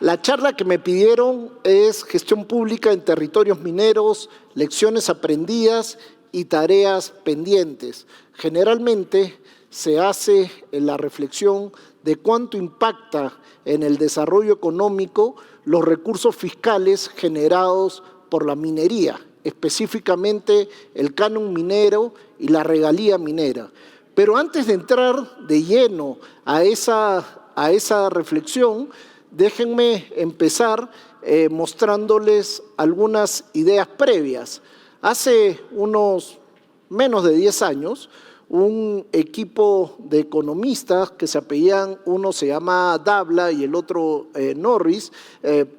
La charla que me pidieron es gestión pública en territorios mineros, lecciones aprendidas y tareas pendientes. Generalmente se hace la reflexión de cuánto impacta en el desarrollo económico los recursos fiscales generados por la minería, específicamente el canon minero y la regalía minera. Pero antes de entrar de lleno a esa reflexión, déjenme empezar mostrándoles algunas ideas previas. Hace unos menos de 10 años, un equipo de economistas que se apellían, uno se llama Dabla y el otro Norris,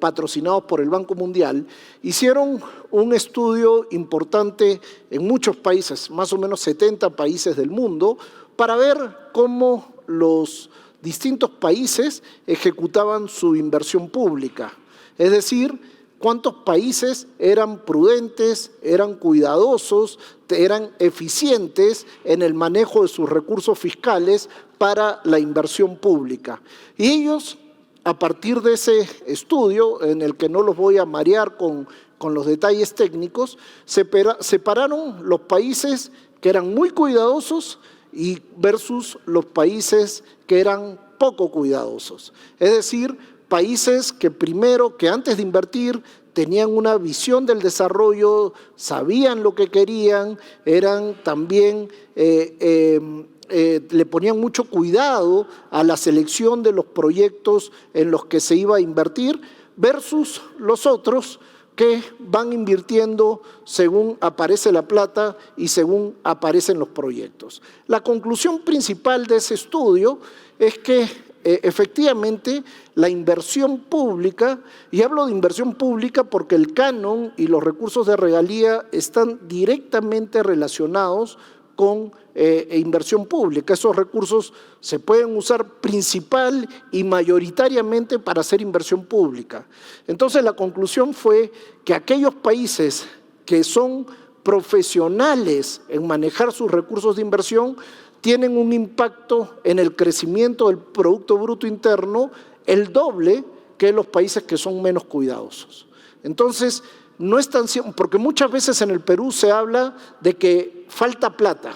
patrocinados por el Banco Mundial, hicieron un estudio importante en muchos países, más o menos 70 países del mundo, para ver cómo los distintos países ejecutaban su inversión pública. Es decir, cuántos países eran prudentes, eran cuidadosos, eran eficientes en el manejo de sus recursos fiscales para la inversión pública. Y ellos, a partir de ese estudio, en el que no los voy a marear con los detalles técnicos, separaron los países que eran muy cuidadosos y versus los países que eran poco cuidadosos. Es decir, países que primero, que antes de invertir, tenían una visión del desarrollo, sabían lo que querían, eran también, le ponían mucho cuidado a la selección de los proyectos en los que se iba a invertir, versus los otros que van invirtiendo según aparece la plata y según aparecen los proyectos. La conclusión principal de ese estudio es que efectivamente la inversión pública, y hablo de inversión pública porque el canon y los recursos de regalía están directamente relacionados con inversión pública. Esos recursos se pueden usar principal y mayoritariamente para hacer inversión pública. Entonces la conclusión fue que aquellos países que son profesionales en manejar sus recursos de inversión tienen un impacto en el crecimiento del Producto Bruto Interno el doble que los países que son menos cuidadosos. Entonces, no es tan cierto, porque muchas veces en el Perú se habla de que falta plata.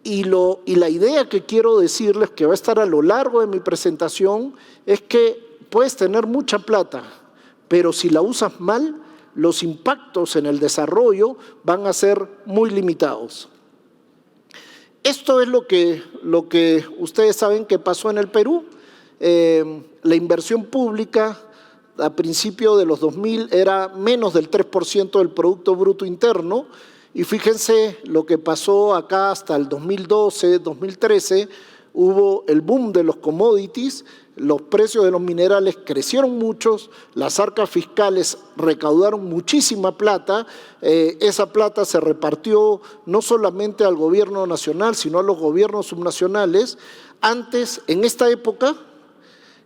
Y la idea que quiero decirles, que va a estar a lo largo de mi presentación, es que puedes tener mucha plata, pero si la usas mal, los impactos en el desarrollo van a ser muy limitados. Esto es lo que ustedes saben que pasó en el Perú. La inversión pública a principios de los 2000 era menos del 3% del Producto Bruto Interno, y fíjense lo que pasó acá hasta el 2012, 2013, hubo el boom de los commodities, los precios de los minerales crecieron muchos, las arcas fiscales recaudaron muchísima plata, esa plata se repartió no solamente al gobierno nacional, sino a los gobiernos subnacionales. Antes, en esta época,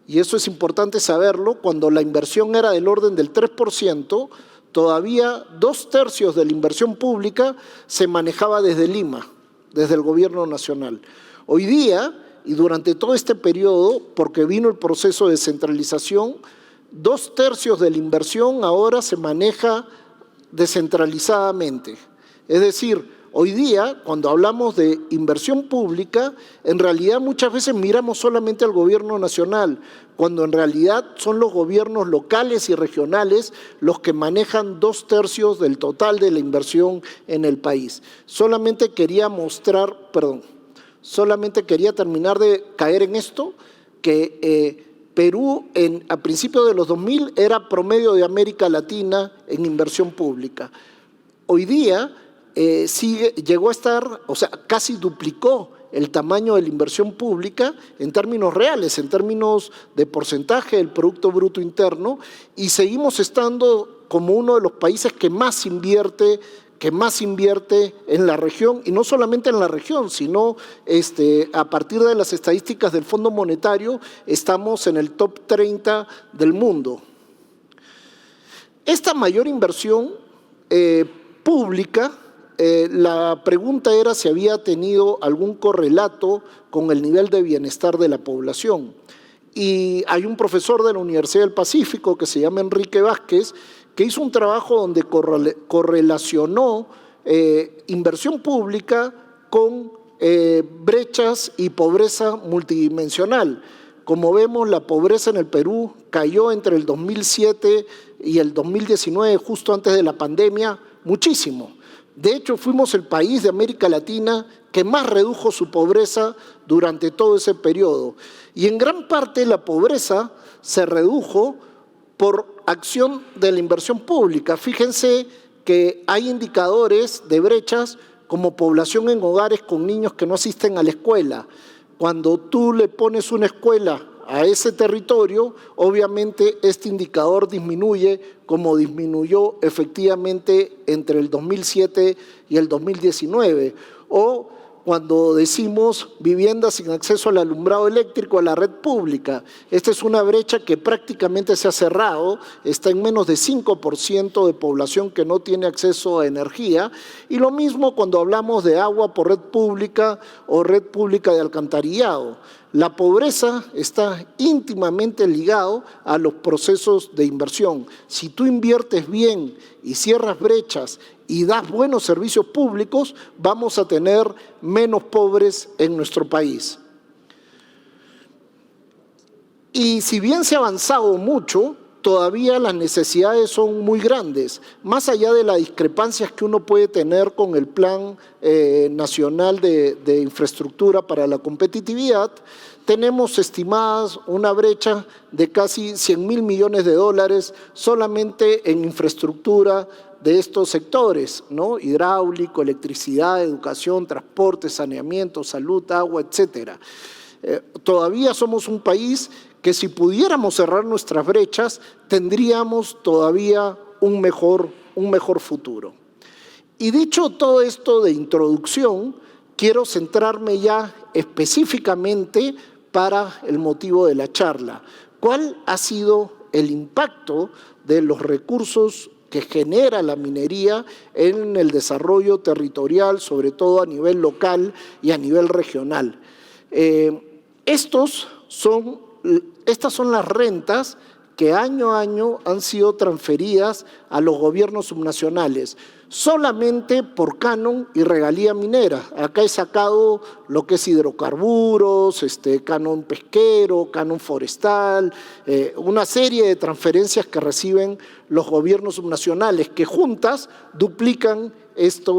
y eso es importante saberlo, cuando la inversión era del orden del 3%, todavía 2/3 de la inversión pública se manejaba desde Lima, desde el gobierno nacional. Hoy día, y durante todo este periodo, porque vino el proceso de descentralización, 2/3 de la inversión ahora se maneja descentralizadamente. Es decir, hoy día, cuando hablamos de inversión pública, en realidad muchas veces miramos solamente al gobierno nacional, cuando en realidad son los gobiernos locales y regionales los que manejan 2/3 del total de la inversión en el país. Solamente quería terminar de caer en esto, que Perú a principios de los 2000 era promedio de América Latina en inversión pública. Hoy día llegó a estar, o sea, casi duplicó el tamaño de la inversión pública en términos reales, en términos de porcentaje del Producto Bruto Interno, y seguimos estando como uno de los países que más invierte en la región, y no solamente en la región, sino a partir de las estadísticas del Fondo Monetario, estamos en el top 30 del mundo. Esta mayor inversión pública, la pregunta era si había tenido algún correlato con el nivel de bienestar de la población. y hay un profesor de la Universidad del Pacífico que se llama Enrique Vázquez, que hizo un trabajo donde correlacionó inversión pública con brechas y pobreza multidimensional. Como vemos, la pobreza en el Perú cayó entre el 2007 y el 2019, justo antes de la pandemia, muchísimo. De hecho, fuimos el país de América Latina que más redujo su pobreza durante todo ese periodo. Y en gran parte la pobreza se redujo por acción de la inversión pública. Fíjense que hay indicadores de brechas como población en hogares con niños que no asisten a la escuela. Cuando tú le pones una escuela a ese territorio, obviamente este indicador disminuye como disminuyó efectivamente entre el 2007 y el 2019. O cuando decimos viviendas sin acceso al alumbrado eléctrico, a la red pública. Esta es una brecha que prácticamente se ha cerrado, está en menos de 5% de población que no tiene acceso a energía. Y lo mismo cuando hablamos de agua por red pública o red pública de alcantarillado. La pobreza está íntimamente ligado a los procesos de inversión. Si tú inviertes bien y cierras brechas y das buenos servicios públicos, vamos a tener menos pobres en nuestro país. Y si bien se ha avanzado mucho, todavía las necesidades son muy grandes, más allá de las discrepancias que uno puede tener con el Plan Nacional de Infraestructura para la Competitividad. Tenemos estimadas una brecha de casi $100.000 millones solamente en infraestructura de estos sectores, ¿no? Hidráulico, electricidad, educación, transporte, saneamiento, salud, agua, etcétera. Todavía somos un país que si pudiéramos cerrar nuestras brechas, tendríamos todavía un mejor futuro. Y dicho todo esto de introducción, quiero centrarme ya específicamente para el motivo de la charla. ¿Cuál ha sido el impacto de los recursos que genera la minería en el desarrollo territorial, sobre todo a nivel local y a nivel regional? Estas son las rentas que año a año han sido transferidas a los gobiernos subnacionales, solamente por canon y regalía minera. Acá he sacado lo que es hidrocarburos, canon pesquero, canon forestal, una serie de transferencias que reciben los gobiernos subnacionales, que juntas duplican esta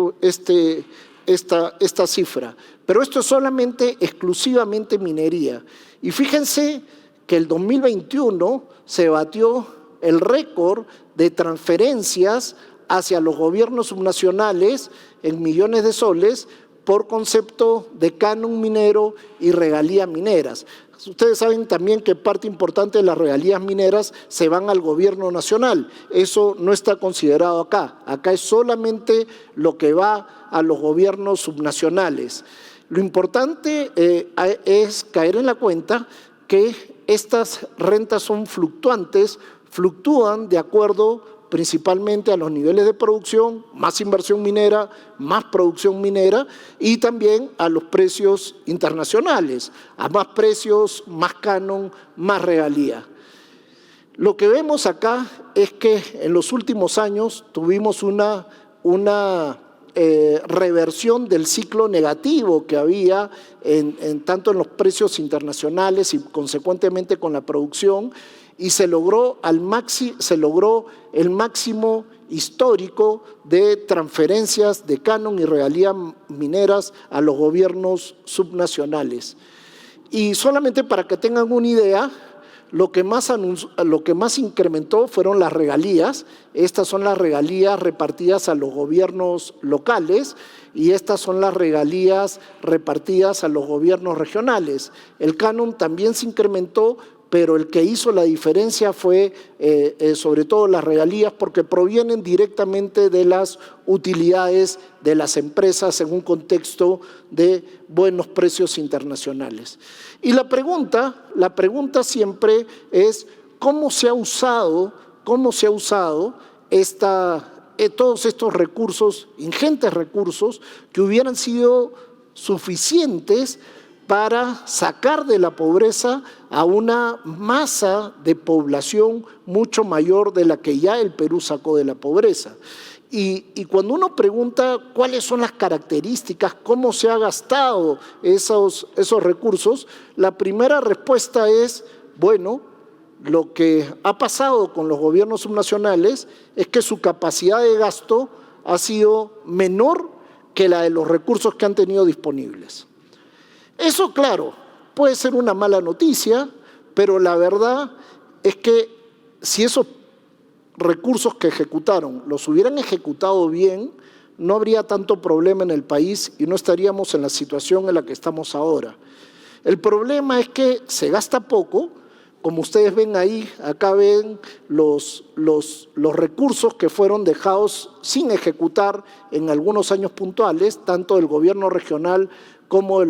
cifra. Pero esto es solamente, exclusivamente minería. Y fíjense que el 2021 se batió el récord de transferencias hacia los gobiernos subnacionales en millones de soles por concepto de canon minero y regalías mineras. Ustedes saben también que parte importante de las regalías mineras se van al gobierno nacional. Eso no está considerado acá. Acá es solamente lo que va a los gobiernos subnacionales. Lo importante es caer en la cuenta que estas rentas son fluctuantes, fluctúan de acuerdo principalmente a los niveles de producción, más inversión minera, más producción minera y también a los precios internacionales, a más precios, más canon, más regalía. Lo que vemos acá es que en los últimos años tuvimos una reversión del ciclo negativo que había tanto en los precios internacionales y consecuentemente con la producción, y se logró el máximo histórico de transferencias de canon y regalías mineras a los gobiernos subnacionales. Y solamente para que tengan una idea, lo que más incrementó fueron las regalías. Estas son las regalías repartidas a los gobiernos locales y estas son las regalías repartidas a los gobiernos regionales. El canon también se incrementó, pero el que hizo la diferencia fue sobre todo las regalías, porque provienen directamente de las utilidades de las empresas en un contexto de buenos precios internacionales. Y la pregunta siempre es ¿cómo se ha usado todos estos recursos, ingentes recursos, que hubieran sido suficientes para sacar de la pobreza a una masa de población mucho mayor de la que ya el Perú sacó de la pobreza. Y cuando uno pregunta cuáles son las características, cómo se ha gastado esos recursos, la primera respuesta es, bueno, lo que ha pasado con los gobiernos subnacionales es que su capacidad de gasto ha sido menor que la de los recursos que han tenido disponibles. Eso, claro, puede ser una mala noticia, pero la verdad es que si esos recursos que ejecutaron los hubieran ejecutado bien, no habría tanto problema en el país y no estaríamos en la situación en la que estamos ahora. El problema es que se gasta poco. Como ustedes ven ahí, acá ven los recursos que fueron dejados sin ejecutar en algunos años puntuales, tanto del gobierno regional como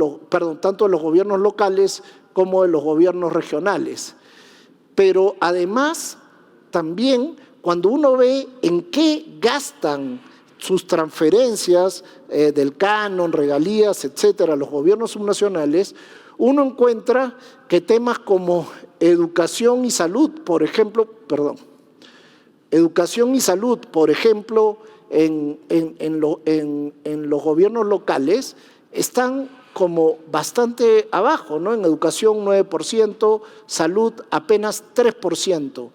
tanto de los gobiernos locales como de los gobiernos regionales. Pero además, también cuando uno ve en qué gastan sus transferencias del canon, regalías, etcétera, los gobiernos subnacionales, uno encuentra que temas como educación y salud, por ejemplo, en los gobiernos locales están como bastante abajo, ¿no? En educación 9%, salud apenas 3%.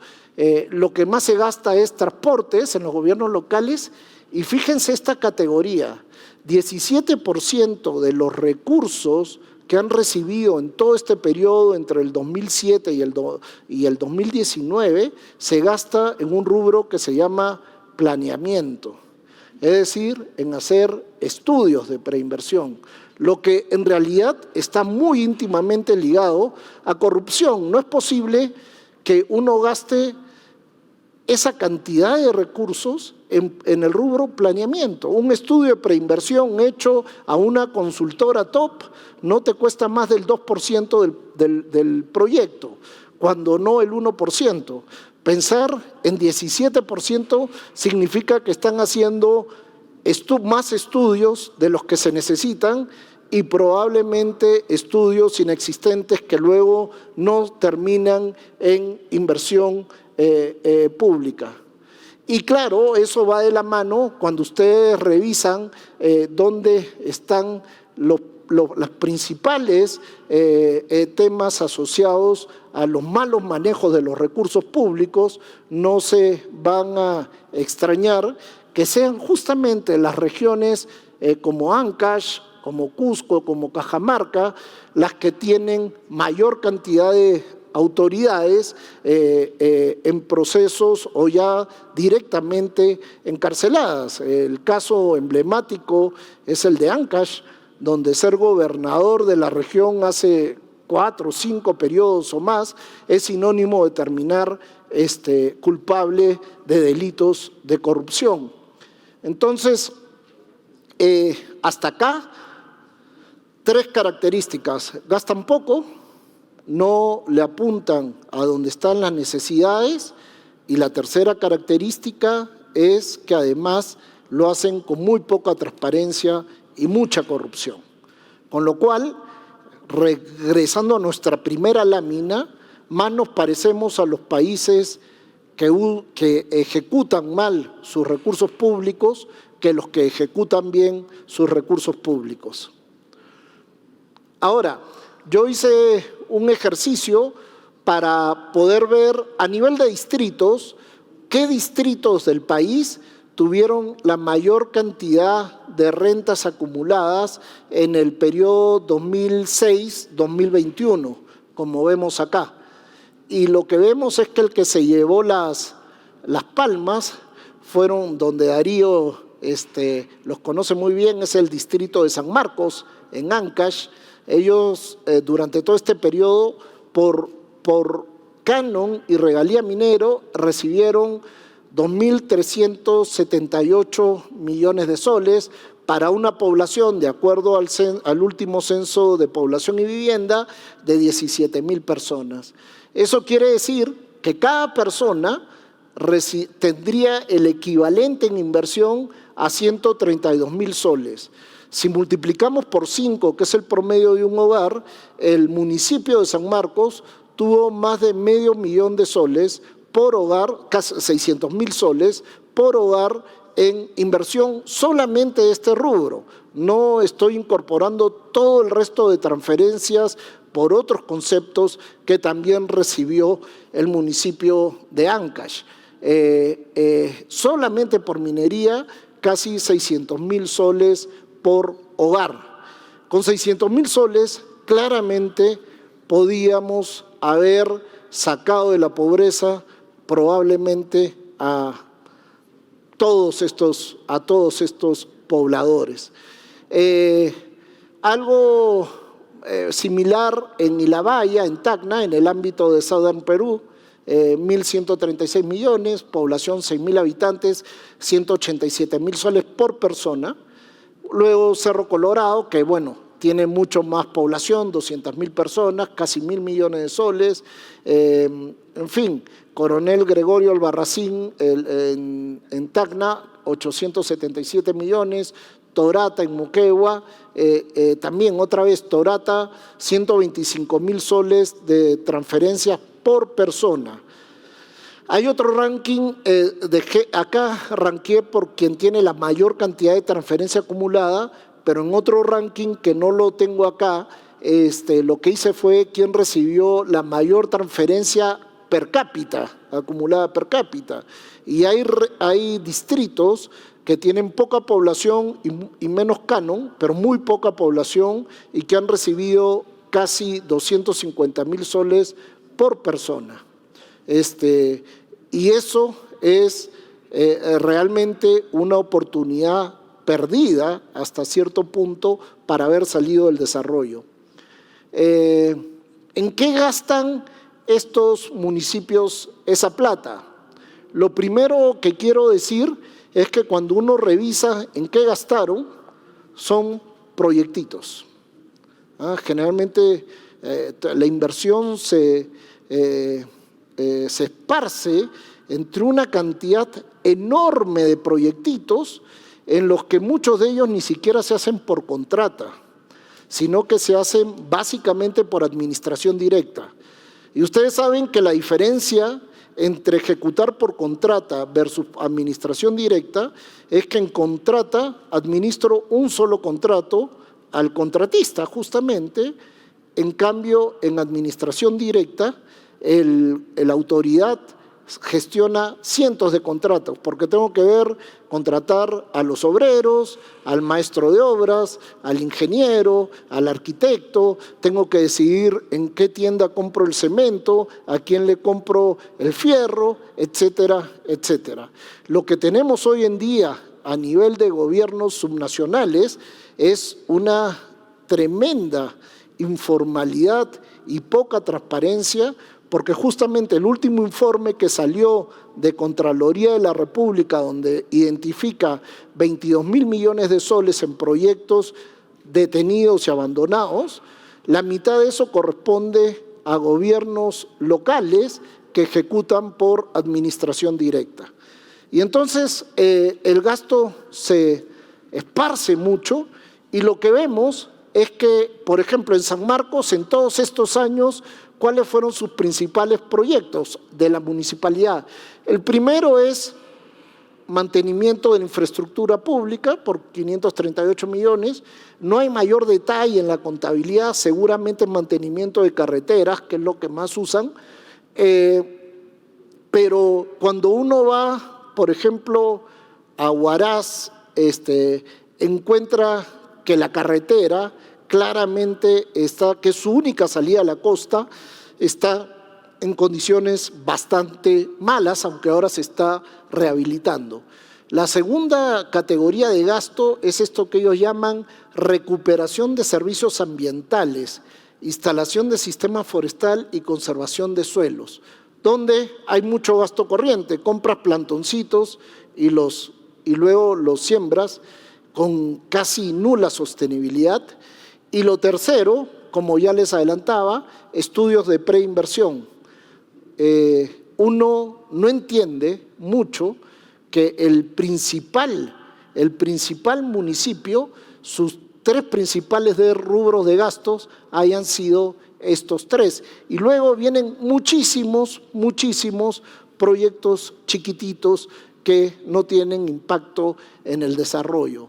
Lo que más se gasta es transportes en los gobiernos locales y fíjense esta categoría, 17% de los recursos que han recibido en todo este periodo entre el 2007 y el 2019 se gasta en un rubro que se llama planeamiento, es decir, en hacer estudios de preinversión, lo que en realidad está muy íntimamente ligado a corrupción. No es posible que uno gaste esa cantidad de recursos en el rubro planeamiento. Un estudio de preinversión hecho a una consultora top no te cuesta más del 2% del proyecto, cuando no el 1%. Pensar en 17% significa que están haciendo más estudios de los que se necesitan y probablemente estudios inexistentes que luego no terminan en inversión pública. Y claro, eso va de la mano cuando ustedes revisan dónde están los principales temas asociados a los malos manejos de los recursos públicos. No se van a extrañar que sean justamente las regiones como Ancash, como Cusco, como Cajamarca, las que tienen mayor cantidad de autoridades en procesos o ya directamente encarceladas. El caso emblemático es el de Ancash, donde ser gobernador de la región hace 4 o 5 periodos o más es sinónimo de terminar culpable de delitos de corrupción. Entonces, hasta acá, 3 características: gastan poco, no le apuntan a donde están las necesidades, y la tercera característica es que además lo hacen con muy poca transparencia y mucha corrupción. Con lo cual, regresando a nuestra primera lámina, más nos parecemos a los países que ejecutan mal sus recursos públicos que los que ejecutan bien sus recursos públicos. Ahora, yo hice un ejercicio para poder ver a nivel de distritos qué distritos del país tuvieron la mayor cantidad de rentas acumuladas en el periodo 2006-2021, como vemos acá. Y lo que vemos es que el que se llevó las palmas fueron, donde Darío los conoce muy bien, es el distrito de San Marcos, en Ancash. Ellos durante todo este periodo por canon y regalía minero recibieron 2.378 millones de soles para una población, de acuerdo al último censo de población y vivienda, de 17.000 personas. Eso quiere decir que cada persona tendría el equivalente en inversión a 132.000 soles. Si multiplicamos por 5, que es el promedio de un hogar, el municipio de San Marcos tuvo más de $500.000 de soles por hogar, casi 600.000 soles por hogar en inversión solamente de este rubro. No estoy incorporando todo el resto de transferencias por otros conceptos que también recibió el municipio de Ancash. Solamente por minería, casi 600.000 soles por hogar. Con 600.000 soles, claramente podíamos haber sacado de la pobreza probablemente a todos estos pobladores. Algo similar en Ilabaya, en Tacna, en el ámbito de Southern Perú, 1.136 millones, población 6.000 habitantes, 187.000 soles por persona. Luego Cerro Colorado, que bueno, tiene mucho más población, 200.000 personas, casi 1.000 millones de soles. En fin, Coronel Gregorio Albarracín en Tacna, 877 millones. Torata en Moquegua, también otra vez Torata, 125.000 soles de transferencias por persona. Hay otro ranking, acá ranqué por quien tiene la mayor cantidad de transferencia acumulada, pero en otro ranking que no lo tengo acá, lo que hice fue quien recibió la mayor transferencia per cápita, acumulada per cápita. Y hay distritos que tienen poca población y menos canon, pero muy poca población, y que han recibido casi 250.000 soles por persona. Y eso es realmente una oportunidad perdida hasta cierto punto para haber salido del desarrollo. ¿En qué gastan estos municipios esa plata? Lo primero que quiero decir es que cuando uno revisa en qué gastaron, son proyectitos. Generalmente la inversión se esparce entre una cantidad enorme de proyectitos en los que muchos de ellos ni siquiera se hacen por contrata, sino que se hacen básicamente por administración directa. Y ustedes saben que la diferencia entre ejecutar por contrata versus administración directa es que en contrata administro un solo contrato al contratista justamente, en cambio en administración directa la autoridad gestiona cientos de contratos, porque tengo que contratar a los obreros, al maestro de obras, al ingeniero, al arquitecto, tengo que decidir en qué tienda compro el cemento, a quién le compro el fierro, etcétera, etcétera. Lo que tenemos hoy en día a nivel de gobiernos subnacionales es una tremenda informalidad y poca transparencia, porque justamente el último informe que salió de Contraloría de la República, donde identifica 22.000 millones de soles en proyectos detenidos y abandonados, la mitad de eso corresponde a gobiernos locales que ejecutan por administración directa. Y entonces el gasto se esparce mucho y lo que vemos es que, por ejemplo, en San Marcos, en todos estos años, ¿cuáles fueron sus principales proyectos de la municipalidad? El primero es mantenimiento de la infraestructura pública por 538 millones. No hay mayor detalle en la contabilidad, seguramente mantenimiento de carreteras, que es lo que más usan. Pero cuando uno va, por ejemplo, a Huaraz, encuentra que la carretera claramente está, que es su única salida a la costa, está en condiciones bastante malas, aunque ahora se está rehabilitando. La segunda categoría de gasto es esto que ellos llaman recuperación de servicios ambientales, instalación de sistema forestal y conservación de suelos, donde hay mucho gasto corriente, compras plantoncitos y luego los siembras con casi nula sostenibilidad. Y lo tercero, como ya les adelantaba, estudios de preinversión. uno no entiende mucho que el principal municipio, sus tres principales rubros de gastos hayan sido estos tres. Y luego vienen muchísimos proyectos chiquititos que no tienen impacto en el desarrollo.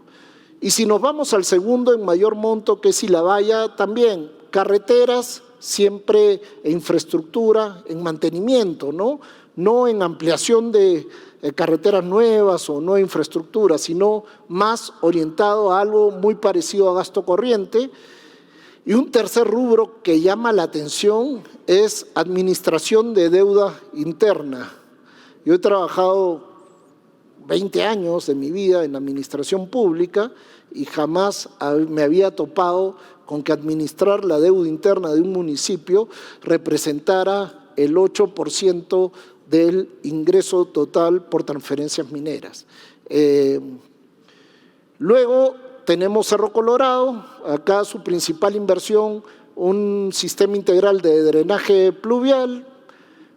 Y si nos vamos al segundo en mayor monto, que es Ilabaya, también carreteras, siempre en infraestructura, en mantenimiento, no en ampliación de carreteras nuevas o no infraestructura, sino más orientado a algo muy parecido a gasto corriente. Y un tercer rubro que llama la atención es administración de deuda interna. Yo he trabajado 20 años de mi vida en administración pública y jamás me había topado con que administrar la deuda interna de un municipio representara el 8% del ingreso total por transferencias mineras. Luego tenemos Cerro Colorado, acá su principal inversión, un sistema integral de drenaje pluvial,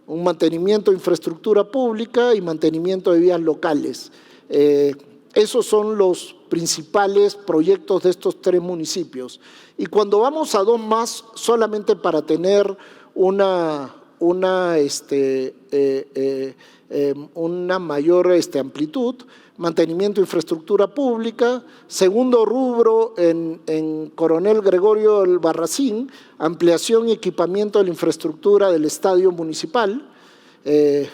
un mantenimiento de infraestructura pública y mantenimiento de vías locales. Esos son los principales proyectos de estos tres municipios. Y cuando vamos a dos más, solamente para tener una mayor amplitud, mantenimiento de infraestructura pública, segundo rubro en Coronel Gregorio Albarracín, ampliación y equipamiento de la infraestructura del estadio municipal, que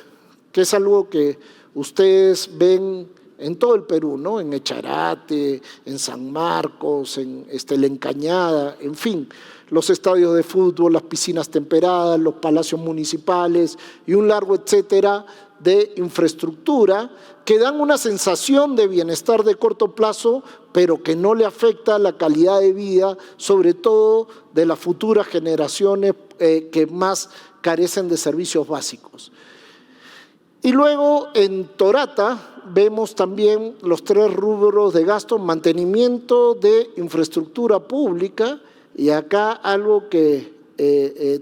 es algo que ustedes ven en todo el Perú, en Echarate, en San Marcos, en La Encañada, en fin, los estadios de fútbol, las piscinas temperadas, los palacios municipales y un largo etcétera de infraestructura que dan una sensación de bienestar de corto plazo, pero que no le afecta la calidad de vida, sobre todo de las futuras generaciones que más carecen de servicios básicos. Y luego en Torata vemos también los tres rubros de gasto: mantenimiento de infraestructura pública, y acá algo que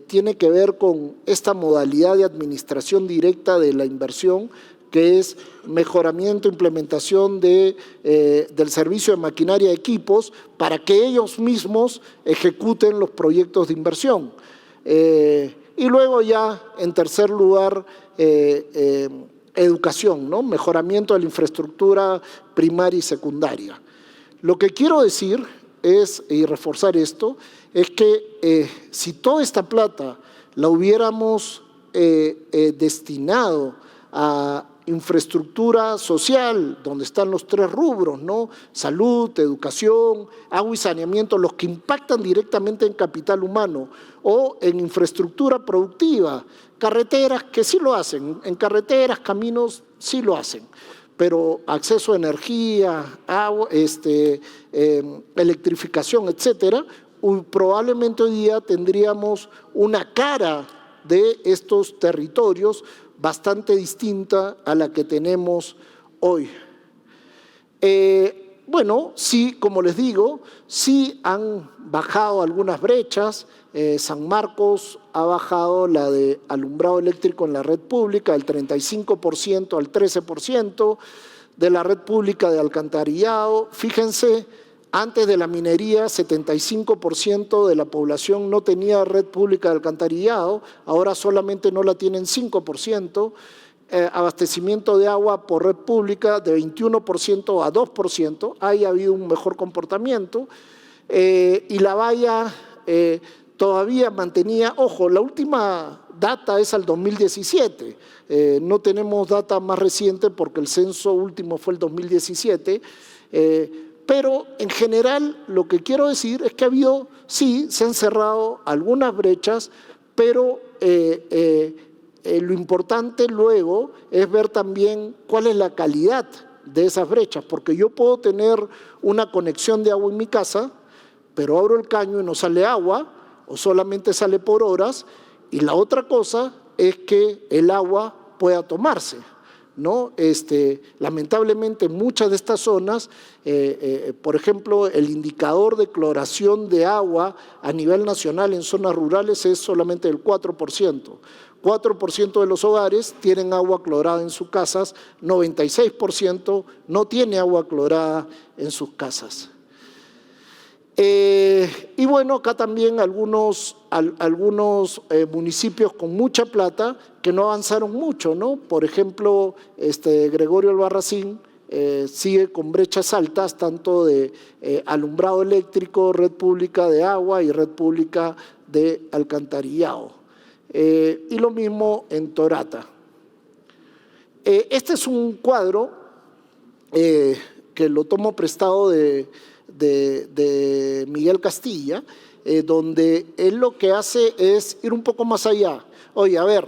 tiene que ver con esta modalidad de administración directa de la inversión, que es mejoramiento, implementación del servicio de maquinaria y equipos para que ellos mismos ejecuten los proyectos de inversión. Y luego ya, en tercer lugar, educación, mejoramiento de la infraestructura primaria y secundaria. Lo que quiero decir y reforzar esto, es que si toda esta plata la hubiéramos destinado a infraestructura social, donde están los tres rubros, salud, educación, agua y saneamiento, los que impactan directamente en capital humano, o en infraestructura productiva, carreteras que sí lo hacen, en carreteras, caminos sí lo hacen, pero acceso a energía, agua, electrificación, etcétera, probablemente hoy día tendríamos una cara de estos territorios bastante distinta a la que tenemos hoy. Bueno, sí, como les digo, sí han bajado algunas brechas. San Marcos ha bajado la de alumbrado eléctrico en la red pública del 35% al 13%, de la red pública de alcantarillado. Fíjense, antes de la minería, 75% de la población no tenía red pública de alcantarillado, ahora solamente no la tienen 5%. Abastecimiento de agua por red pública de 21% a 2%, ahí ha habido un mejor comportamiento. Y Ilabaya todavía mantenía, ojo, la última data es al 2017, no tenemos data más reciente porque el censo último fue el 2017, pero en general lo que quiero decir es que ha habido, sí, se han cerrado algunas brechas, pero lo importante luego es ver también cuál es la calidad de esas brechas, porque yo puedo tener una conexión de agua en mi casa, pero abro el caño y no sale agua, o solamente sale por horas, y la otra cosa es que el agua pueda tomarse, lamentablemente en muchas de estas zonas, por ejemplo, el indicador de cloración de agua a nivel nacional en zonas rurales es solamente del 4%, 4% de los hogares tienen agua clorada en sus casas, 96% no tiene agua clorada en sus casas. Y bueno, acá también algunos municipios con mucha plata que no avanzaron mucho, ¿no? Por ejemplo, Gregorio Albarracín sigue con brechas altas, tanto de alumbrado eléctrico, red pública de agua y red pública de alcantarillado. Y lo mismo en Torata. Este es un cuadro que lo tomo prestado de Miguel Castilla, donde él lo que hace es ir un poco más allá. Oye, a ver,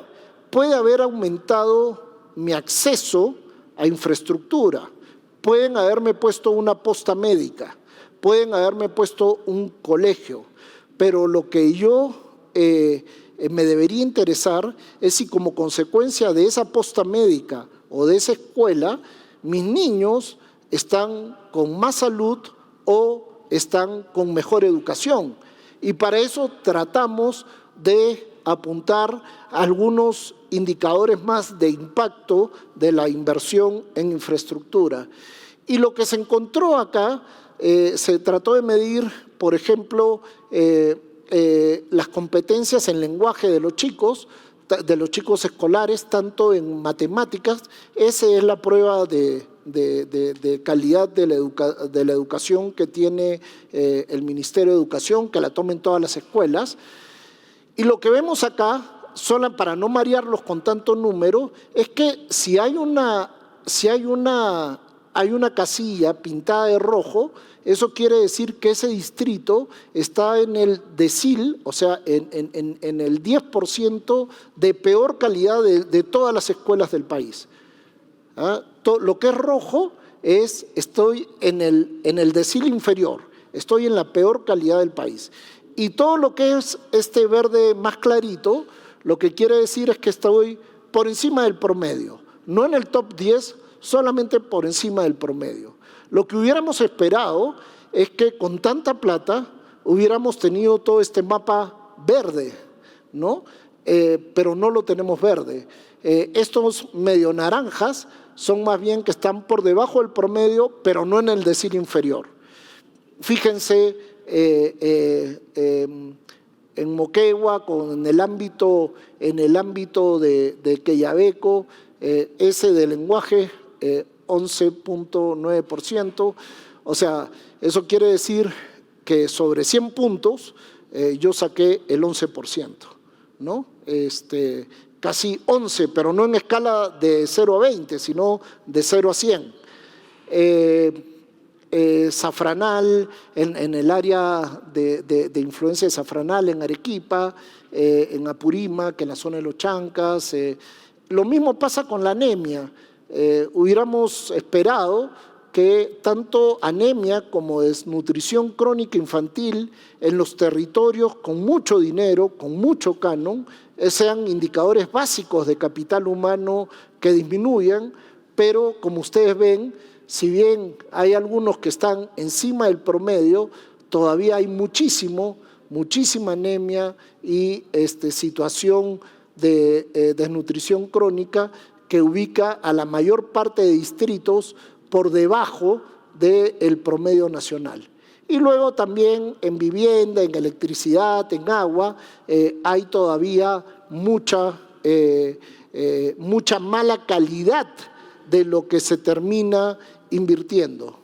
puede haber aumentado mi acceso a infraestructura, pueden haberme puesto una posta médica, pueden haberme puesto un colegio, pero lo que yo me debería interesar es si como consecuencia de esa posta médica o de esa escuela, mis niños están con más salud o están con mejor educación. Y para eso tratamos de apuntar algunos indicadores más de impacto de la inversión en infraestructura. Y lo que se encontró acá, se trató de medir, por ejemplo, las competencias en lenguaje de los chicos escolares, tanto en matemáticas. Esa es la prueba de calidad de la educación que tiene el Ministerio de Educación, que la toma en todas las escuelas. Y lo que vemos acá, solo para no marearlos con tanto número, es que si hay una casilla pintada de rojo, eso quiere decir que ese distrito está en el decil, o sea, en el 10% de peor calidad de todas las escuelas del país. Lo que es rojo es estoy en el decil inferior, estoy en la peor calidad del país. Y todo lo que es este verde más clarito, lo que quiere decir es que estoy por encima del promedio, no en el top 10, solamente por encima del promedio. Lo que hubiéramos esperado es que con tanta plata hubiéramos tenido todo este mapa verde, ¿no? Pero no lo tenemos verde. Estos medio naranjas son más bien que están por debajo del promedio, pero no en el decil inferior. Fíjense, en Moquegua, en el ámbito de Quellaveco, ese de lenguaje, 11.9%. O sea, eso quiere decir que sobre 100 puntos yo saqué el 11%, ¿no? Casi 11, pero no en escala de 0 a 20, sino de 0 a 100. Zafranal, en el área de influencia de Zafranal, en Arequipa, en Apurímac, en la zona de Los Chancas. Lo mismo pasa con la anemia. Hubiéramos esperado que tanto anemia como desnutrición crónica infantil en los territorios con mucho dinero, con mucho canon, sean indicadores básicos de capital humano que disminuyan, pero como ustedes ven, si bien hay algunos que están encima del promedio, todavía hay muchísima anemia y situación de desnutrición crónica que ubica a la mayor parte de distritos por debajo del promedio nacional. Y luego también en vivienda, en electricidad, en agua, hay todavía mucha mala calidad de lo que se termina invirtiendo.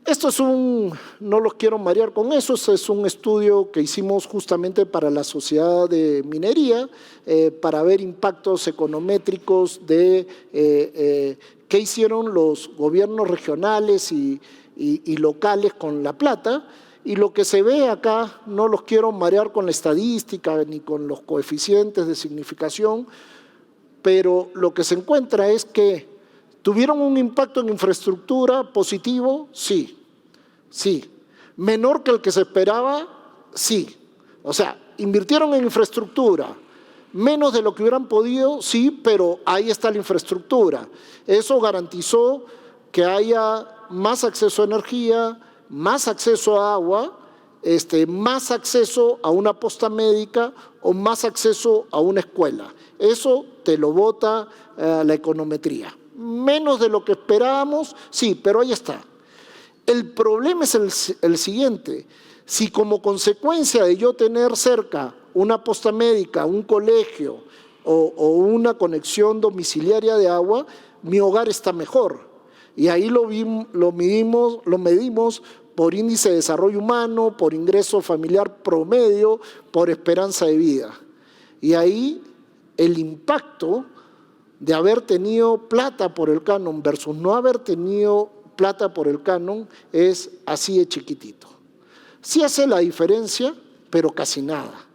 Esto es no los quiero marear con eso, es un estudio que hicimos justamente para la Sociedad de Minería, para ver impactos econométricos de qué hicieron los gobiernos regionales y locales con la plata. Y lo que se ve acá, no los quiero marear con la estadística ni con los coeficientes de significación, pero lo que se encuentra es que ¿tuvieron un impacto en infraestructura positivo? Sí, sí. ¿Menor que el que se esperaba? Sí. O sea, invirtieron en infraestructura, menos de lo que hubieran podido, sí, pero ahí está la infraestructura. Eso garantizó que haya más acceso a energía, más acceso a agua más acceso a una posta médica o más acceso a una escuela. Eso te lo bota la econometría. Menos de lo que esperábamos, sí, pero ahí está. El problema es el siguiente. Si como consecuencia de yo tener cerca una posta médica, un colegio o una conexión domiciliaria de agua, mi hogar está mejor. Y ahí lo medimos por índice de desarrollo humano, por ingreso familiar promedio, por esperanza de vida. Y ahí el impacto de haber tenido plata por el canon versus no haber tenido plata por el canon es así de chiquitito. Sí hace la diferencia, pero casi nada.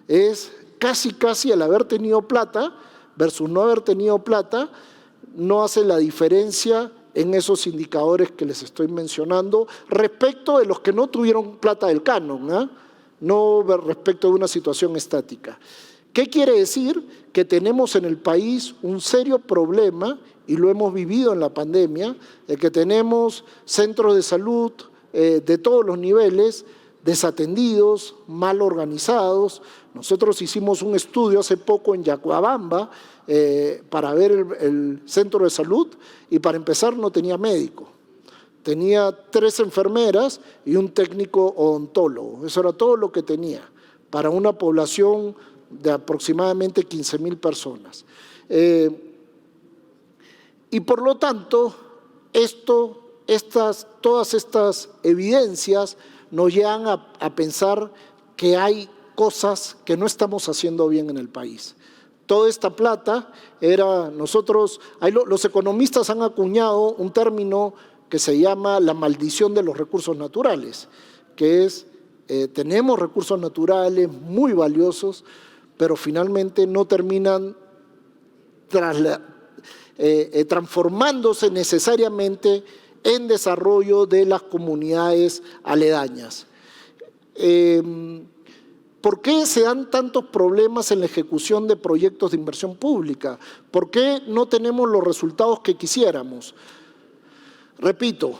Es casi el haber tenido plata versus no haber tenido plata, no hace la diferencia en esos indicadores que les estoy mencionando respecto de los que no tuvieron plata del canon, no respecto de una situación estática. ¿Qué quiere decir? Que tenemos en el país un serio problema, y lo hemos vivido en la pandemia, de que tenemos centros de salud de todos los niveles desatendidos, mal organizados. Nosotros hicimos un estudio hace poco en Yacuabamba para ver el centro de salud y para empezar no tenía médico. Tenía 3 enfermeras y un técnico odontólogo. Eso era todo lo que tenía para una población de aproximadamente 15.000 personas. Y por lo tanto, todas estas evidencias nos llevan a pensar que hay cosas que no estamos haciendo bien en el país. Toda esta plata los economistas han acuñado un término que se llama la maldición de los recursos naturales, que es, tenemos recursos naturales muy valiosos, pero finalmente no terminan transformándose necesariamente en desarrollo de las comunidades aledañas. ¿Por qué se dan tantos problemas en la ejecución de proyectos de inversión pública? ¿Por qué no tenemos los resultados que quisiéramos? Repito,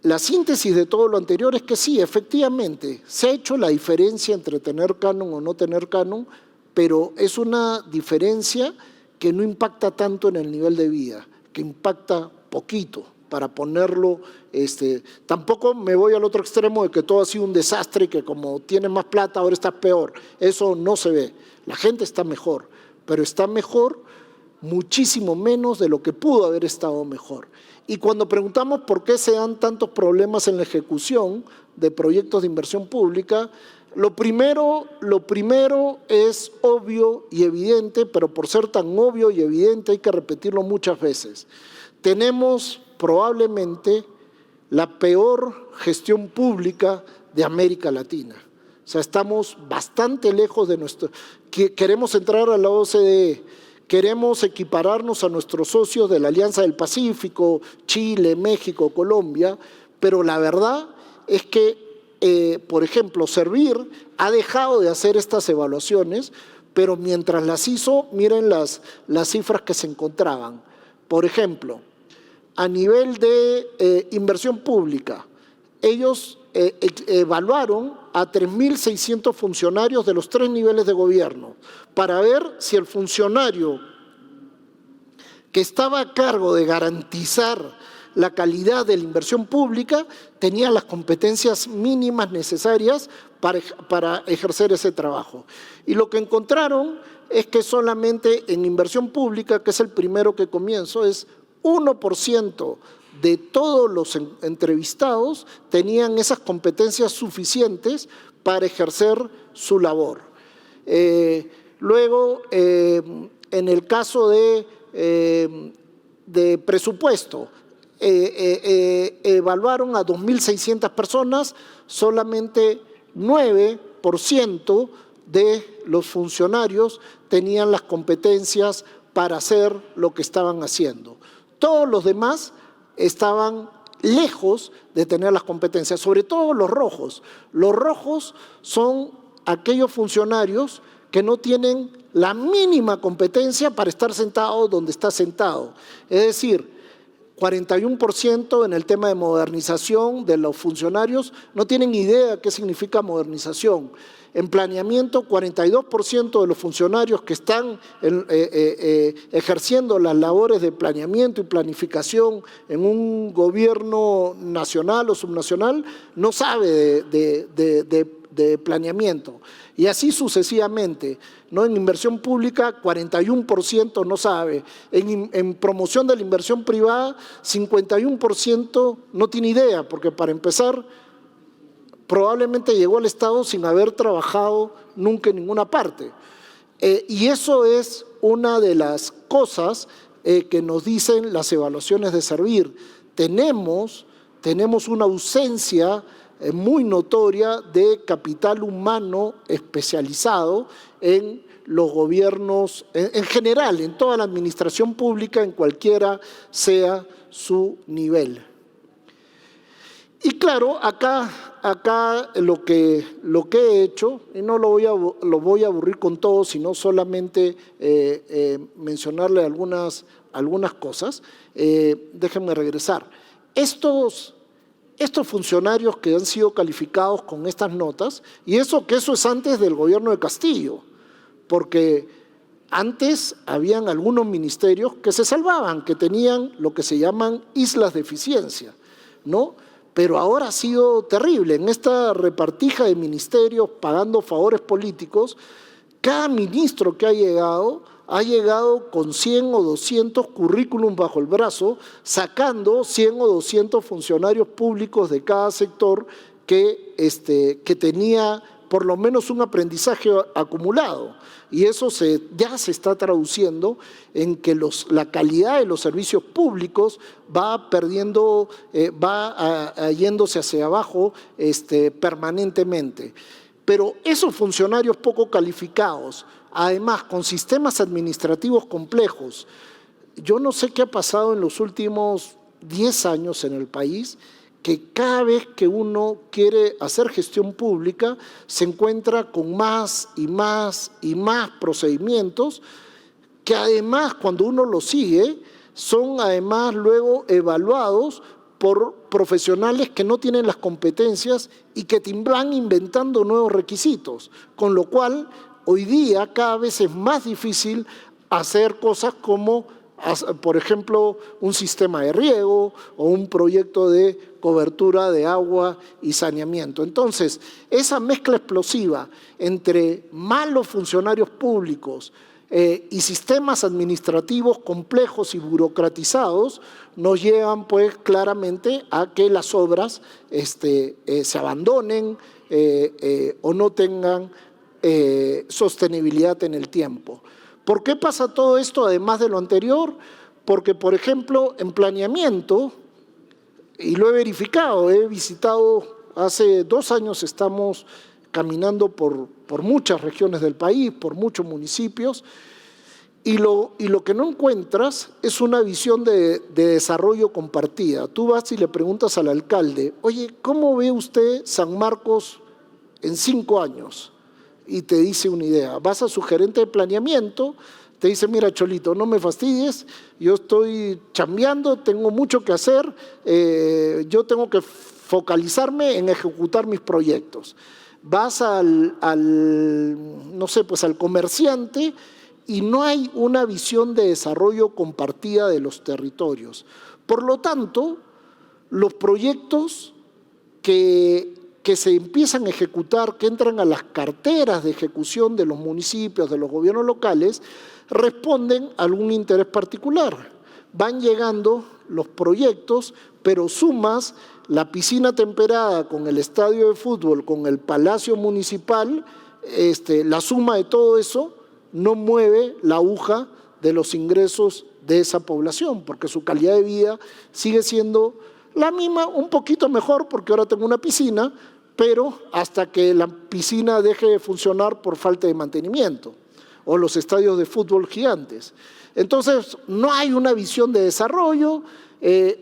la síntesis de todo lo anterior es que sí, efectivamente, se ha hecho la diferencia entre tener canon o no tener canon, pero es una diferencia que no impacta tanto en el nivel de vida, que impacta poquito, para ponerlo, tampoco me voy al otro extremo de que todo ha sido un desastre y que como tienes más plata ahora estás peor. Eso no se ve. La gente está mejor, pero está mejor muchísimo menos de lo que pudo haber estado mejor. Y cuando preguntamos por qué se dan tantos problemas en la ejecución de proyectos de inversión pública, lo primero es obvio y evidente, pero por ser tan obvio y evidente hay que repetirlo muchas veces. Tenemos probablemente la peor gestión pública de América Latina. O sea, estamos bastante lejos de queremos entrar a la OCDE, queremos equipararnos a nuestros socios de la Alianza del Pacífico, Chile, México, Colombia, pero la verdad es que, por ejemplo, Servir ha dejado de hacer estas evaluaciones, pero mientras las hizo, miren las cifras que se encontraban. Por ejemplo, a nivel de inversión pública, ellos evaluaron a 3.600 funcionarios de los 3 niveles de gobierno para ver si el funcionario que estaba a cargo de garantizar la calidad de la inversión pública tenía las competencias mínimas necesarias para ejercer ese trabajo. Y lo que encontraron es que solamente en inversión pública, que es el primero que comienzo, es 1% de todos los entrevistados tenían esas competencias suficientes para ejercer su labor. Luego, en el caso de presupuesto, evaluaron a 2.600 personas, solamente 9% de los funcionarios tenían las competencias para hacer lo que estaban haciendo. Todos los demás estaban lejos de tener las competencias, sobre todo los rojos. Los rojos son aquellos funcionarios que no tienen la mínima competencia para estar sentado donde está sentado. Es decir, 41% en el tema de modernización de los funcionarios no tienen idea qué significa modernización. En planeamiento, 42% de los funcionarios que están ejerciendo las labores de planeamiento y planificación en un gobierno nacional o subnacional no sabe de planeamiento. Y así sucesivamente, ¿no? En inversión pública, 41% no sabe. En promoción de la inversión privada, 51% no tiene idea, porque para empezar, probablemente llegó al Estado sin haber trabajado nunca en ninguna parte. Y eso es una de las cosas que nos dicen las evaluaciones de Servir. Tenemos una ausencia muy notoria de capital humano especializado en los gobiernos, en general, en toda la administración pública, en cualquiera sea su nivel. Y claro, acá lo que he hecho, y no lo voy a aburrir con todo, sino solamente mencionarle algunas cosas. Déjenme regresar. Estos funcionarios que han sido calificados con estas notas, y eso es antes del gobierno de Castillo, porque antes habían algunos ministerios que se salvaban, que tenían lo que se llaman islas de eficiencia, ¿no? Pero ahora ha sido terrible. En esta repartija de ministerios pagando favores políticos, cada ministro que ha llegado con 100 o 200 currículums bajo el brazo, sacando 100 o 200 funcionarios públicos de cada sector que tenía por lo menos un aprendizaje acumulado. Y eso ya se está traduciendo en que la calidad de los servicios públicos va perdiendo, yéndose hacia abajo permanentemente. Pero esos funcionarios poco calificados, además con sistemas administrativos complejos, yo no sé qué ha pasado en los últimos 10 años en el país, que cada vez que uno quiere hacer gestión pública se encuentra con más y más y más procedimientos que además cuando uno los sigue son además luego evaluados por profesionales que no tienen las competencias y que te van inventando nuevos requisitos, con lo cual hoy día cada vez es más difícil hacer cosas como, por ejemplo, un sistema de riego o un proyecto de cobertura de agua y saneamiento. Entonces, esa mezcla explosiva entre malos funcionarios públicos y sistemas administrativos complejos y burocratizados nos llevan pues claramente a que las obras se abandonen o no tengan sostenibilidad en el tiempo. ¿Por qué pasa todo esto además de lo anterior? Porque, por ejemplo, en planeamiento, y lo he verificado, he visitado, hace 2 años estamos caminando por muchas regiones del país, por muchos municipios, y lo que no encuentras es una visión de desarrollo compartida. Tú vas y le preguntas al alcalde, oye, ¿cómo ve usted San Marcos en 5 años? Y te dice una idea. Vas a su gerente de planeamiento, te dice, mira Cholito, no me fastidies, yo estoy chambeando, tengo mucho que hacer, yo tengo que focalizarme en ejecutar mis proyectos. Vas al comerciante y no hay una visión de desarrollo compartida de los territorios. Por lo tanto, los proyectos que se empiezan a ejecutar, que entran a las carteras de ejecución de los municipios, de los gobiernos locales, responden a algún interés particular. Van llegando los proyectos, pero sumas la piscina temperada con el estadio de fútbol, con el palacio municipal, la suma de todo eso no mueve la aguja de los ingresos de esa población, porque su calidad de vida sigue siendo la misma, un poquito mejor, porque ahora tengo una piscina, pero hasta que la piscina deje de funcionar por falta de mantenimiento, o los estadios de fútbol gigantes. Entonces, no hay una visión de desarrollo,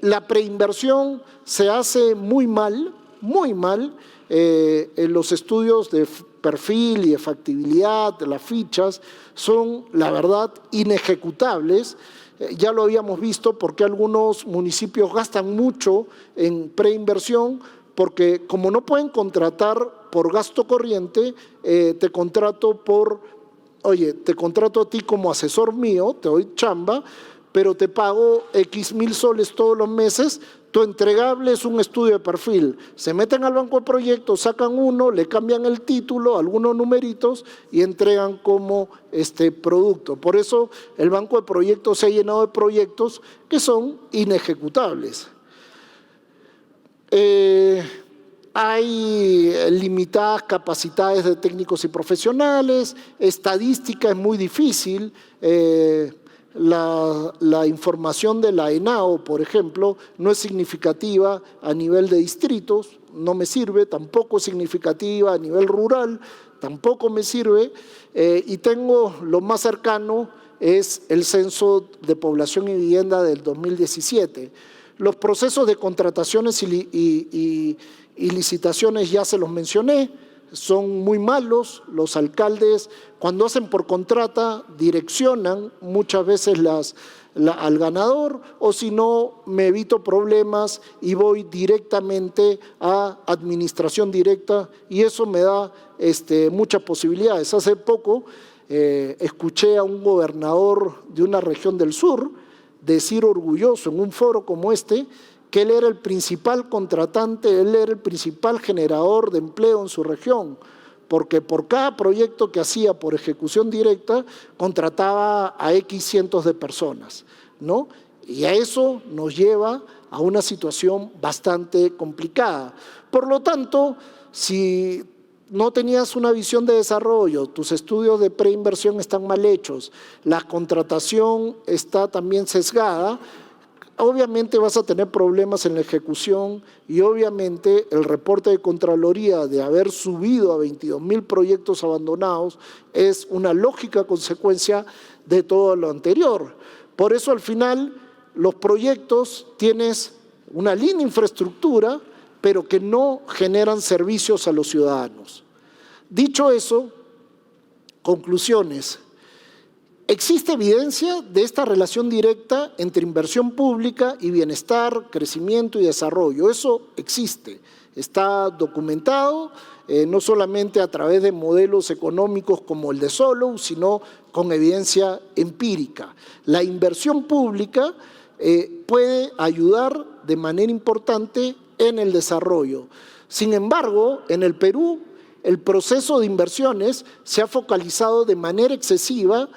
la preinversión se hace muy mal, muy mal. En los estudios de perfil y de factibilidad, las fichas, son, la verdad, inejecutables. Ya lo habíamos visto porque algunos municipios gastan mucho en preinversión, porque como no pueden contratar por gasto corriente, te contrato a ti como asesor mío, te doy chamba, pero te pago X mil soles todos los meses. Tu entregable es un estudio de perfil. Se meten al banco de proyectos, sacan uno, le cambian el título, algunos numeritos y entregan como producto. Por eso el banco de proyectos se ha llenado de proyectos que son inejecutables. Hay limitadas capacidades de técnicos y profesionales, estadística es muy difícil. La información de la ENAO, por ejemplo, no es significativa a nivel de distritos, no me sirve, tampoco es significativa a nivel rural, tampoco me sirve, y tengo lo más cercano es el Censo de Población y Vivienda del 2017. Los procesos de contrataciones y licitaciones ya se los mencioné, son muy malos. Los alcaldes, cuando hacen por contrata, direccionan muchas veces al ganador, o si no, me evito problemas y voy directamente a administración directa, y eso me da muchas posibilidades. Hace poco escuché a un gobernador de una región del sur decir orgulloso en un foro como que él era el principal contratante, él era el principal generador de empleo en su región, porque por cada proyecto que hacía por ejecución directa, contrataba a X cientos de personas, ¿no? Y a eso nos lleva a una situación bastante complicada. Por lo tanto, si no tenías una visión de desarrollo, tus estudios de preinversión están mal hechos, la contratación está también sesgada, obviamente vas a tener problemas en la ejecución, y obviamente el reporte de Contraloría de haber subido a 22.000 proyectos abandonados es una lógica consecuencia de todo lo anterior. Por eso al final los proyectos tienes una linda infraestructura, pero que no generan servicios a los ciudadanos. Dicho eso, conclusiones. Existe evidencia de esta relación directa entre inversión pública y bienestar, crecimiento y desarrollo. Eso existe, está documentado, no solamente a través de modelos económicos como el de Solow, sino con evidencia empírica. La inversión pública puede ayudar de manera importante en el desarrollo. Sin embargo, en el Perú, el proceso de inversiones se ha focalizado de manera excesiva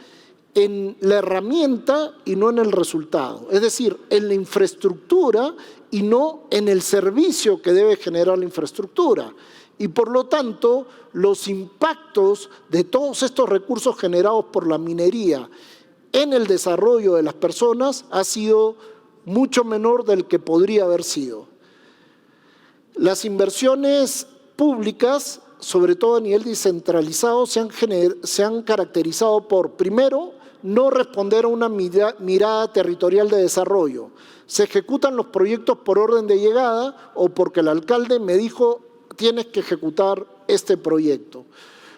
en la herramienta y no en el resultado, es decir, en la infraestructura y no en el servicio que debe generar la infraestructura. Y por lo tanto, los impactos de todos estos recursos generados por la minería en el desarrollo de las personas ha sido mucho menor del que podría haber sido. Las inversiones públicas, sobre todo a nivel descentralizado, se han caracterizado por, primero, no responder a una mirada territorial de desarrollo. Se ejecutan los proyectos por orden de llegada o porque el alcalde me dijo tienes que ejecutar este proyecto.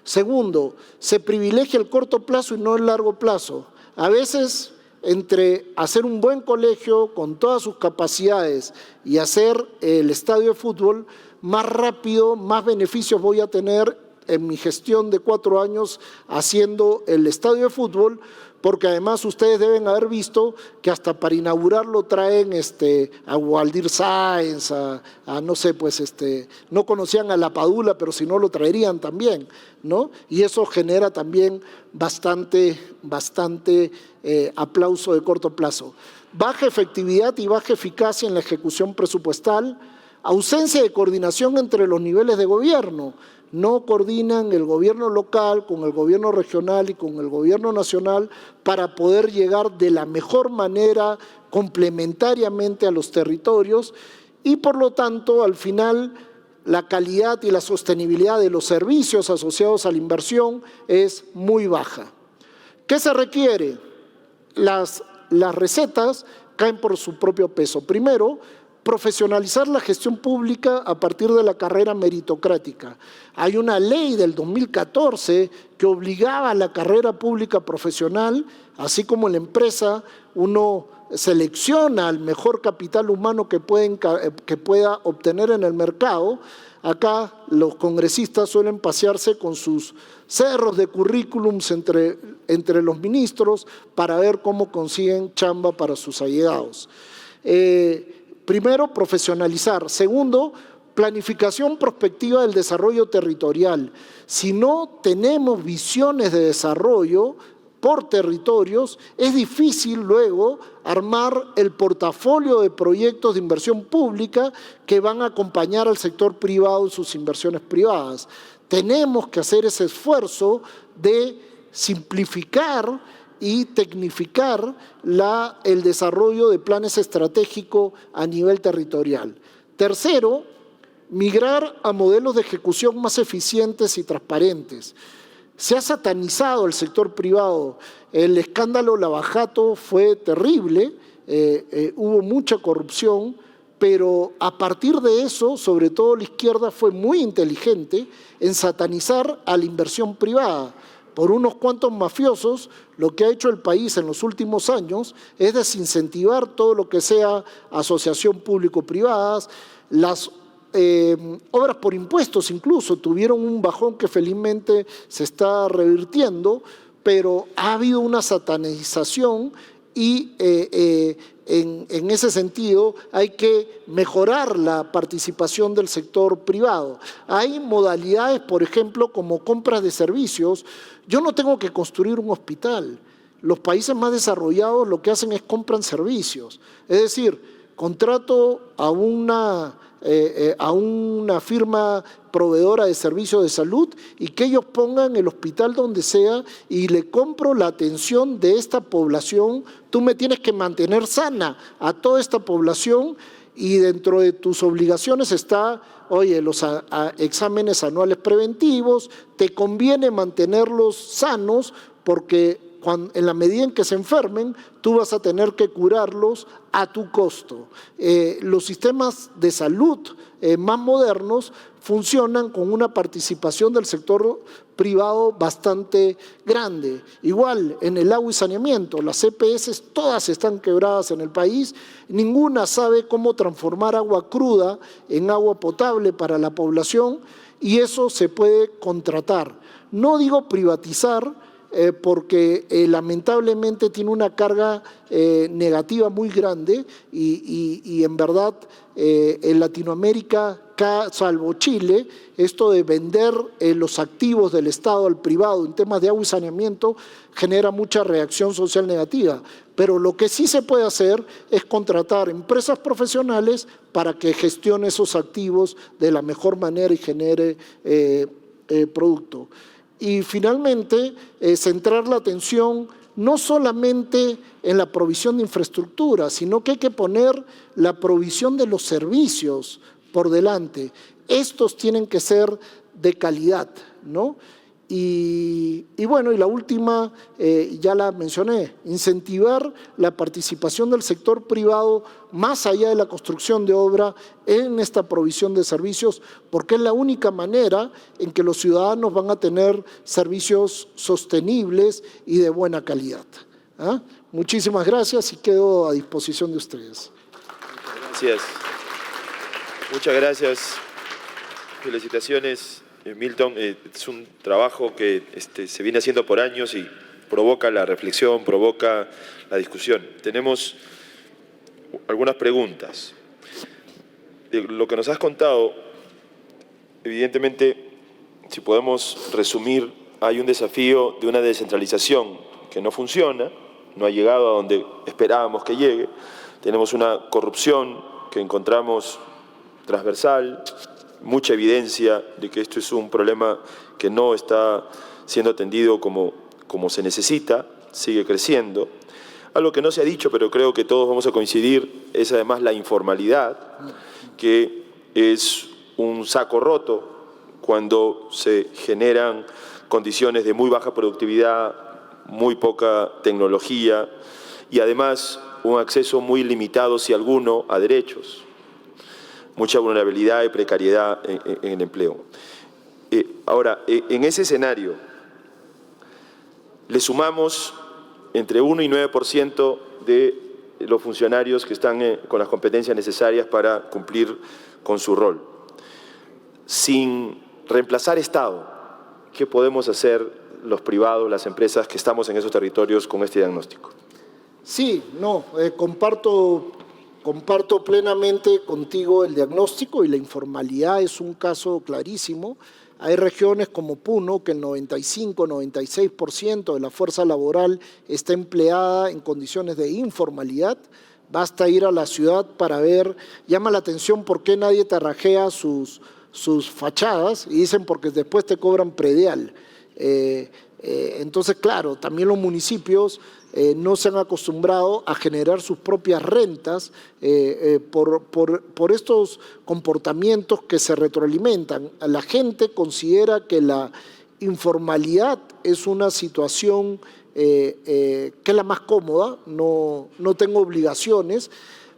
Segundo, se privilegia el corto plazo y no el largo plazo. A veces, entre hacer un buen colegio con todas sus capacidades y hacer el estadio de fútbol, más rápido, más beneficios voy a tener en mi gestión de 4 años haciendo el estadio de fútbol, porque además ustedes deben haber visto que hasta para inaugurarlo traen a Waldir Sáenz, no sé, pues no conocían a La Padula, pero si no lo traerían también, ¿no? Y eso genera también bastante aplauso de corto plazo. Baja efectividad y baja eficacia en la ejecución presupuestal, ausencia de coordinación entre los niveles de gobierno. No coordinan el gobierno local con el gobierno regional y con el gobierno nacional para poder llegar de la mejor manera complementariamente a los territorios, y por lo tanto al final la calidad y la sostenibilidad de los servicios asociados a la inversión es muy baja. ¿Qué se requiere? Las recetas caen por su propio peso. Primero, Profesionalizar la gestión pública a partir de la carrera meritocrática. Hay una ley del 2014 que obligaba a la carrera pública profesional, así como en la empresa uno selecciona al mejor capital humano que pueda obtener en el mercado. Acá los congresistas suelen pasearse con sus cerros de currículums entre los ministros para ver cómo consiguen chamba para sus allegados. Primero, profesionalizar. Segundo, planificación prospectiva del desarrollo territorial. Si no tenemos visiones de desarrollo por territorios, es difícil luego armar el portafolio de proyectos de inversión pública que van a acompañar al sector privado en sus inversiones privadas. Tenemos que hacer ese esfuerzo de simplificar y tecnificar el desarrollo de planes estratégicos a nivel territorial. Tercero, migrar a modelos de ejecución más eficientes y transparentes. Se ha satanizado el sector privado. El escándalo Lavajato fue terrible, hubo mucha corrupción, pero a partir de eso, sobre todo la izquierda fue muy inteligente en satanizar a la inversión privada. Por unos cuantos mafiosos, lo que ha hecho el país en los últimos años es desincentivar todo lo que sea asociación público-privadas. Las obras por impuestos incluso tuvieron un bajón que felizmente se está revirtiendo, pero ha habido una satanización y en ese sentido hay que mejorar la participación del sector privado. Hay modalidades, por ejemplo, como compras de servicios. Yo no tengo que construir un hospital. Los países más desarrollados lo que hacen es compran servicios. Es decir, contrato a una firma proveedora de servicios de salud y que ellos pongan el hospital donde sea y le compro la atención de esta población. Tú me tienes que mantener sana a toda esta población y dentro de tus obligaciones está, oye, los exámenes anuales preventivos, te conviene mantenerlos sanos porque en la medida en que se enfermen, tú vas a tener que curarlos a tu costo. Los sistemas de salud más modernos funcionan con una participación del sector privado bastante grande. Igual en el agua y saneamiento, las EPS todas están quebradas en el país, ninguna sabe cómo transformar agua cruda en agua potable para la población y eso se puede contratar. No digo privatizar, porque lamentablemente tiene una carga negativa muy grande y en verdad en Latinoamérica, salvo Chile, esto de vender los activos del Estado al privado en temas de agua y saneamiento genera mucha reacción social negativa. Pero lo que sí se puede hacer es contratar empresas profesionales para que gestione esos activos de la mejor manera y genere producto. Y finalmente, centrar la atención no solamente en la provisión de infraestructura, sino que hay que poner la provisión de los servicios por delante. Estos tienen que ser de calidad, ¿no? Y bueno, y la última, ya la mencioné, incentivar la participación del sector privado más allá de la construcción de obra en esta provisión de servicios, porque es la única manera en que los ciudadanos van a tener servicios sostenibles y de buena calidad. ¿Ah? Muchísimas gracias y quedo a disposición de ustedes. Gracias. Muchas gracias. Felicitaciones, Milton. Es un trabajo que se viene haciendo por años y provoca la reflexión, provoca la discusión. Tenemos algunas preguntas. De lo que nos has contado, evidentemente, si podemos resumir, hay un desafío de una descentralización que no funciona, no ha llegado a donde esperábamos que llegue. Tenemos una corrupción que encontramos transversal, mucha evidencia de que esto es un problema que no está siendo atendido como se necesita, sigue creciendo. Algo que no se ha dicho, pero creo que todos vamos a coincidir, es además la informalidad, que es un saco roto cuando se generan condiciones de muy baja productividad, muy poca tecnología y además un acceso muy limitado, si alguno, a derechos. mucha vulnerabilidad y precariedad en el empleo. Ahora, en ese escenario, le sumamos entre 1 y 9% de los funcionarios que están con las competencias necesarias para cumplir con su rol. Sin reemplazar Estado, ¿qué podemos hacer los privados, las empresas que estamos en esos territorios con este diagnóstico? Sí, no, comparto plenamente contigo el diagnóstico y la informalidad es un caso clarísimo. Hay regiones como Puno que el 95-96% de la fuerza laboral está empleada en condiciones de informalidad. Basta ir a la ciudad para ver, llama la atención por qué nadie tarrajea sus fachadas y dicen porque después te cobran predial. Entonces, claro, también los municipios no se han acostumbrado a generar sus propias rentas por estos comportamientos que se retroalimentan. La gente considera que la informalidad es una situación que es la más cómoda, no tengo obligaciones,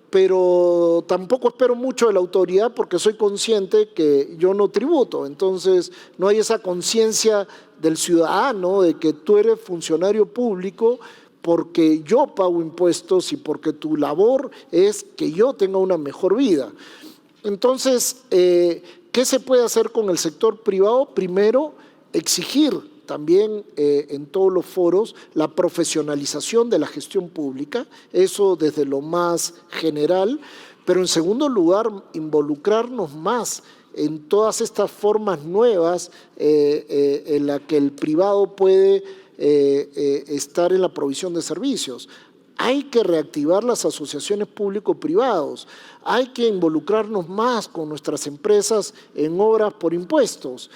pero tampoco espero mucho de la autoridad porque soy consciente que yo no tributo. Entonces, no hay esa conciencia del ciudadano de que tú eres funcionario público porque yo pago impuestos y porque tu labor es que yo tenga una mejor vida. Entonces, ¿qué se puede hacer con el sector privado? Primero, exigir también en todos los foros la profesionalización de la gestión pública, eso desde lo más general, pero en segundo lugar, involucrarnos más en todas estas formas nuevas en las que el privado puede estar en la provisión de servicios. Hay que reactivar las asociaciones público-privados, hay que involucrarnos más con nuestras empresas en obras por impuestos.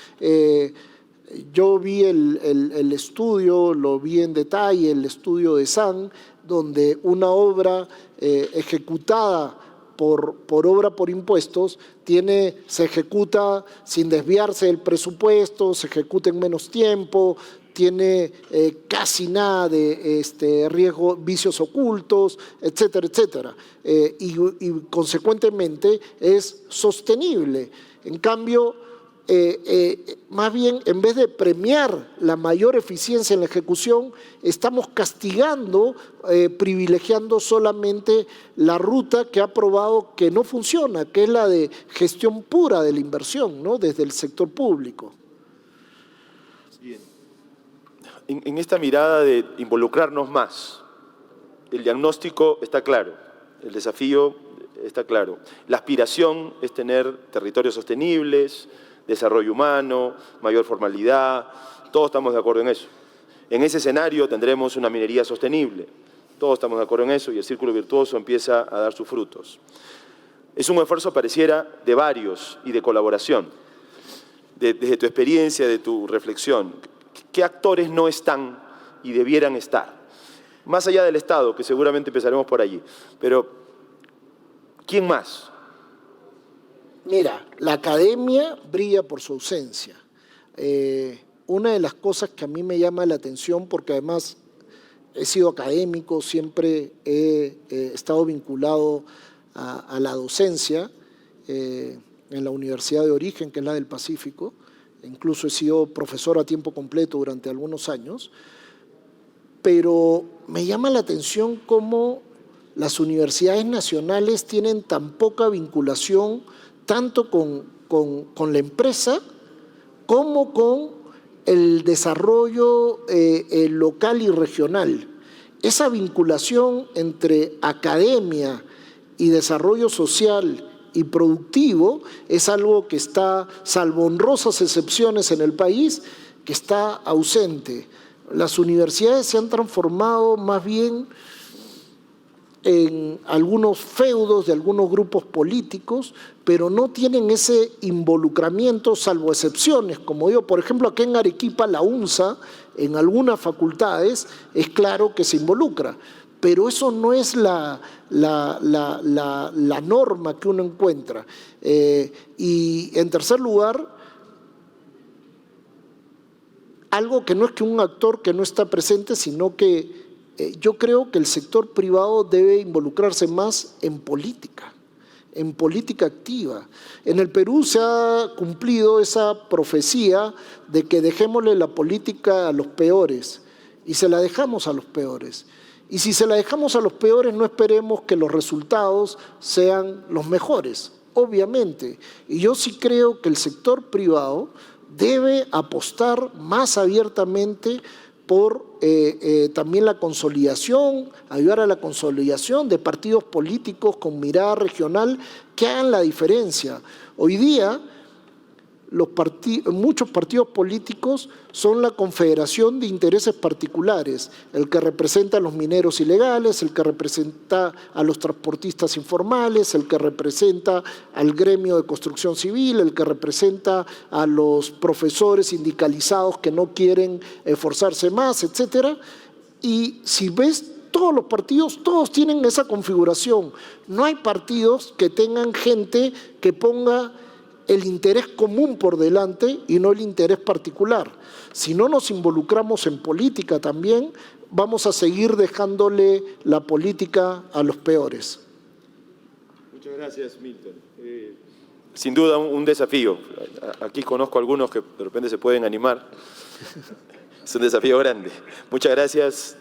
Yo vi el estudio, lo vi en detalle, el estudio de SAN, donde una obra ejecutada por obra por impuestos se ejecuta sin desviarse del presupuesto, se ejecuta en menos tiempo, tiene casi nada de riesgo, vicios ocultos, etcétera, etcétera. Y consecuentemente es sostenible. En cambio, más bien, en vez de premiar la mayor eficiencia en la ejecución, estamos castigando, privilegiando solamente la ruta que ha probado que no funciona, que es la de gestión pura de la inversión, ¿no? Desde el sector público. Bien. En esta mirada de involucrarnos más, el diagnóstico está claro, el desafío está claro. La aspiración es tener territorios sostenibles, desarrollo humano, mayor formalidad, todos estamos de acuerdo en eso. En ese escenario tendremos una minería sostenible, todos estamos de acuerdo en eso y el círculo virtuoso empieza a dar sus frutos. Es un esfuerzo, pareciera, de varios y de colaboración. Desde tu experiencia, de tu reflexión, ¿qué actores no están y debieran estar? Más allá del Estado, que seguramente empezaremos por allí, pero ¿quién más? Mira, la academia brilla por su ausencia. Una de las cosas que a mí me llama la atención, porque además he sido académico, siempre he estado vinculado a la docencia en la Universidad de Origen, que es la del Pacífico, incluso he sido profesor a tiempo completo durante algunos años, pero me llama la atención cómo las universidades nacionales tienen tan poca vinculación tanto con la empresa como con el desarrollo local y regional. Esa vinculación entre academia y desarrollo social y productivo es algo que está, salvo honrosas excepciones en el país, que está ausente. Las universidades se han transformado más bien en algunos feudos de algunos grupos políticos, pero no tienen ese involucramiento, salvo excepciones. Como digo, por ejemplo, aquí en Arequipa, la UNSA, en algunas facultades, es claro que se involucra, pero eso no es la norma que uno encuentra. Y en tercer lugar, algo que no es que un actor que no está presente, sino que yo creo que el sector privado debe involucrarse más en política, en política activa. En el Perú se ha cumplido esa profecía de que dejémosle la política a los peores, y se la dejamos a los peores. Y si se la dejamos a los peores, no esperemos que los resultados sean los mejores, obviamente. Y yo sí creo que el sector privado debe apostar más abiertamente por también la consolidación, ayudar a la consolidación de partidos políticos con mirada regional que hagan la diferencia. Hoy día, muchos partidos políticos son la confederación de intereses particulares, el que representa a los mineros ilegales, el que representa a los transportistas informales, el que representa al gremio de construcción civil, el que representa a los profesores sindicalizados que no quieren esforzarse más, etcétera. Y si ves todos los partidos, todos tienen esa configuración. No hay partidos que tengan gente que ponga el interés común por delante y no el interés particular. Si no nos involucramos en política también, vamos a seguir dejándole la política a los peores. Muchas gracias, Milton. Sin duda un desafío. Aquí conozco a algunos que de repente se pueden animar. Es un desafío grande. Muchas gracias.